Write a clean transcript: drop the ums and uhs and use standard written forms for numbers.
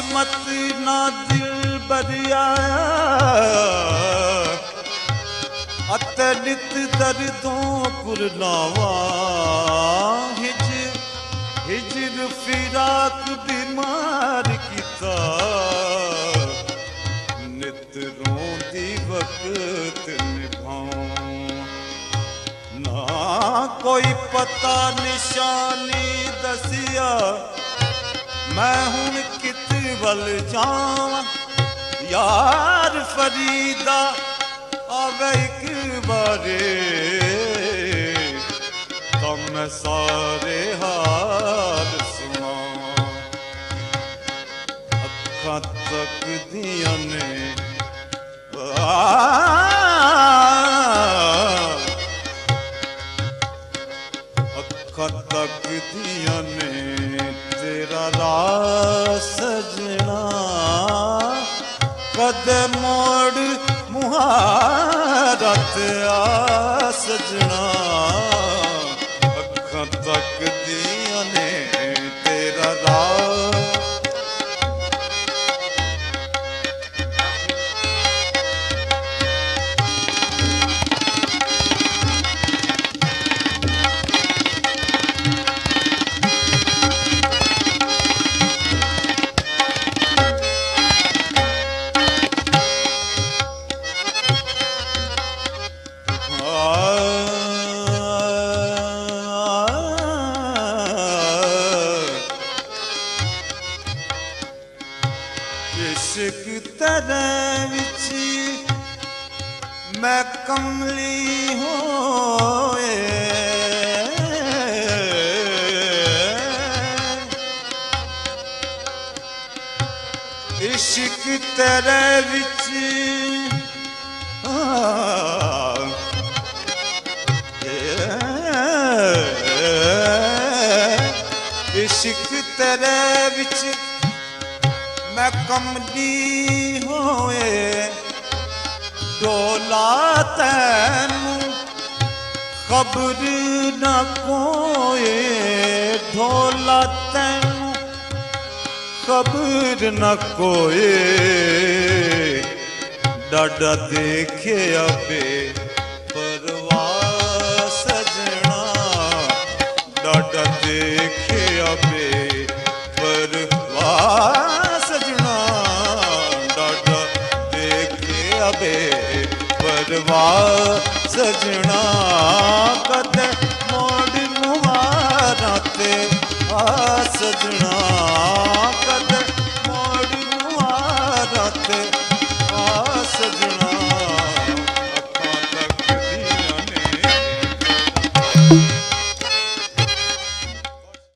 किस्मत ना दिल बरिया अत नित दर्दों कुरलावा हिजर फिराक बीमार किता नित रोंदी वक्त निभाऊं ना कोई पता निशानी दसिया मैं हुण कित वल जावां यार फरीदा आवे एक बारे तो मैं सारे हाल सुनां अखां तक दियां ने अखां तक दियां ने तेरा राह सजना कद मोड़ मुहारत आ सजना अखां तक दियां ने तेरा राह इश्क तेरे विच मैं कमली होए इश्क तेरे विच इश्क तेरे विच मैं कमली होए डोला तैनू खबर न कोए ढोला तैनू खबर न कोए डाडा देखे अबे परवाह सजना डाडा देखे अबे परवाह परवाह सजना कद मोड़ मुहारा ते आ सजना कद मोड़ मुहारा ते